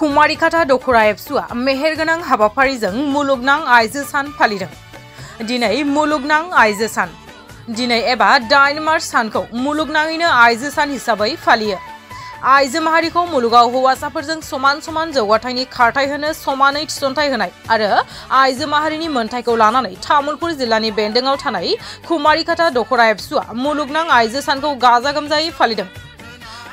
कुमारिकाटा दखरा एबसुआ मेहेरगोनां हाबाफारिजों मुलुगनां आइजो सान फालिदों। दिनै मुलुगनां आइजो सान। दिनै एबा 8 मार्च सानखौ मुलुगनाङैनो आइजो सान हिसाबै फालियो। आइजो माहारिखौ मुलुगाव हौवासाफोरजों समान समान जौगाथायनि खारथाय होनो समानै थिसनथाय होनाय आरो आइजो माहारिनि मोनथायखौ लानानै तामुलपुर जिल्लानि बेन्दोंआव थानाय कुमारिकाटा दखरा एबसुआ मुलुगनां आइजो सानखौ गाजा गोमजायै फालिदों।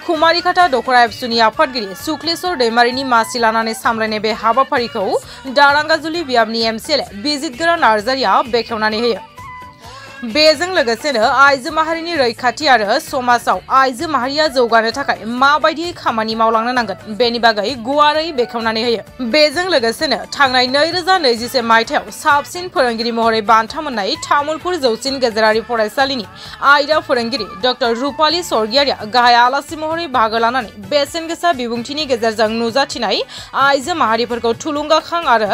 कुमारिकाटा दखरा एबसुनि आफादगिरि सुक्लेश्वर दैमारिनि मासि लानानै सामलायनाय बे हाबाफारिखौ दारांगाजुलि बियाबनि एमसिएलए बिजितगोरा नार्जारिया बेखेवनानै होयो। बेजों लोगोसेनो आइजो माहारिनि रैखाथि आरो समाजाव आइजो माहारिया जौगानो थाखाय माबायदि खामानि मावलांनो नांगोन बेनि बागै गुवारै बेखेवनानै होयो। बेजों लोगोसेनो थांनाय 2021 मायथाइयाव साबसिन फोरोंगिरि महरै बान्था मोननाय तामुलपुर जौसिन गेजेरारि फरायसालिनि आयदा फोरोंगिरि डॉ रुपाली स्वर्गियारिया गाहाय आलासि महरै बाहागो लानानै बेसेन गोसा बिबुंथिनि गेजेरजों नुजाथिनाय आइजो माहारिफोरखौ थुलुंगाखां आरो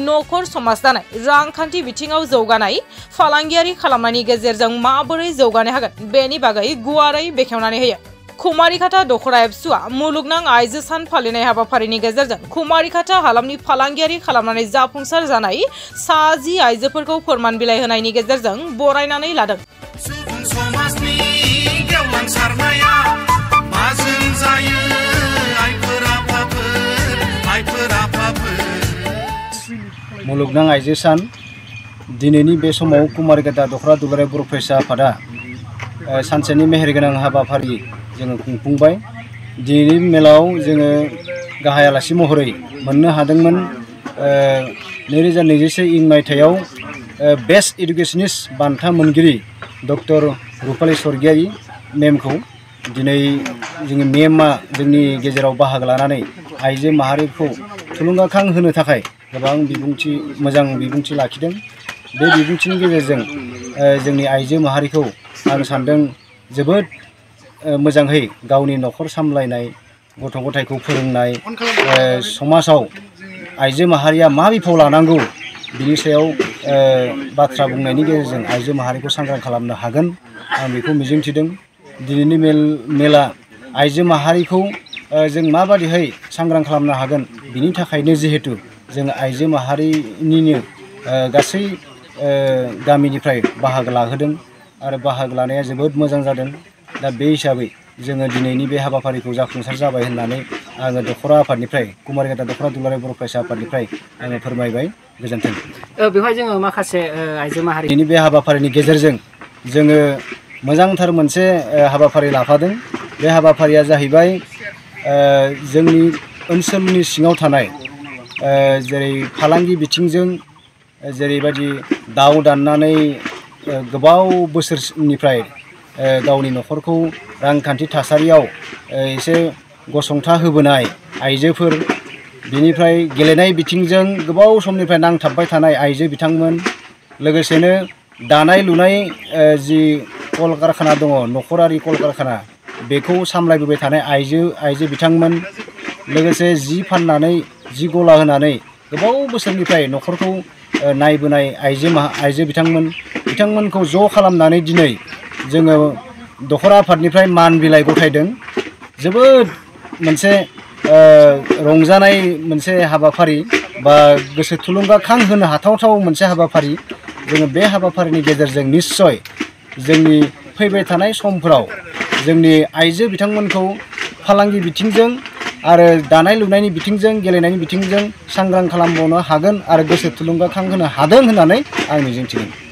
नखर समाज दानाय, रांखान्थि बिथिङाव जौगानाय, फालांगियारि खालामनायनि गेजेरजों माबोरै जौगानो हागोन बेनि बागै गुवारै बेखेवनानै होयो। कुमारिकाटा दखरा एबसुआ मुलुगनां आइजो सान फालिनाय हाबाफारिनि गेजेरजों कुमारिकाटा हालामनि फालांगियारि खालामनानै जाफुंसार जानाय 60 आइजोफोरखौ फोरमान बिलाइ होनायनि गेजेरजों बरायनानै लादों। मुलुगनां आइजो सान दिनैनि बे समाव कुमारिकाटा दखरा दुलाराय बर' फरायसा आफादा सानसेनि मेहेरगोनां हाबाफारि जोङो खुंफुंबाय। दिनैनि मेलाव जोङो गाहाय आलासि महरै मोननो हादोंमोन 2021 मायथाइयाव बेस्ट इडुकेशनिस्ट बान्था मोनगिरि डॉ रुपाली स्वर्गियारी मेमखौ दिनै जोंनि मेमआ जोंनि गेजेराव बाहागो लानानै आइजो माहारिखौ थुलुंगाखां होनो थाखाय गोबां मोजां बिबुंथि लाखिदों। बे बिबुंथिनि गेजेरजों जोंनि आइजो माहारिखौ आं सान्दों जोबोद मोजाङै गावनि नखर सामलायनाय, गथ' गथायखौ फोरोंनाय, समाजाव आइजो माहारिया मा बिफाव लानांगौ बिनि सायाव बाथ्रा बुंनायनि गेजेरजों आइजो माहारिखौ सांग्रां खालामनो हागोन आं बेखौ मिजिंथिदों। दिनैनि मेला आइजो माहारिखौ जों माबादिहाय सांग्रां खालामनो हागोन बिनि थाखायनो जिहेतु जों आइजो माहारिनिनो गासै गामिनिफ्राय बाहागो लाहोदों आरो बाहागो लानाया जोबोद मोजां जादों। दा बे हिसाबै जोङो दिनैनि बे हाबाफारिखौ जाफुंसार जाबाय होननानै आङो दखरा आफादनिफ्राय कुमारिकाटा दखरा दुलाराय बर' फरायसा आफादनिफ्राय आङो फोरमायबाय। गोजोन्थों। बेवहाय जोङो माखासे आइजो माहारि दिनै बे हाबाफारिनि गेजेरजों जोङो मोजांथार मोनसे हाबाफारि लाफादों। बे हाबाफारिया जाहैबाय जोंनि ओनसोलनि सिङाव थानाय जेरै फालांगि बिथिंजों जेरैबायदि दाउ दाननानै गोबाव बोसोरनिफ्राय गावनि नखरखौ रांखान्थि थासारियाव एसे गसंथा होबोनाय आइजोफोर, बिनिफ्राय गेलेनाय बिथिंजों गोबाव समनिफ्राय नांथाबबाय थानाय आइजो बिथांमोन, लोगोसेनो दानाय लुनाय जि कलकारखाना दङ, नखरारि कलकारखाना, बेखौ सामलायबोबाय थानाय आइजो बिथांमोन, लोगोसे जि फाननानै जि गला होनानै गोबाव बोसोरनिफ्राय नखरखौ नायबोनाय आइजो बिथांमोनखौ ज' खालामनानै दिनै जोङो दखरा आफादनिफ्राय मान बिलाइ गथायदों। जोबोद मोनसे रंजानाय मोनसे हाबाफारि बा गोसो थुलुंगाखां होनो हाथावथाव मोनसे हाबाफारि। जोङो बे हाबाफारिनि गेजेरजों निस्सय जोंनि फैबाय थानाय समफोराव जोंनि आइजो बिथांमोनखौ फालांगि बिथिंजों आरो दानाय लुनायनि बिथिंजों, गेलेनायनि बिथिंजों सांग्रां खालामबावनो हागोन आरो गोसो थुलुंगाखां होनो हादों होननानै आं मिजिंथिदों।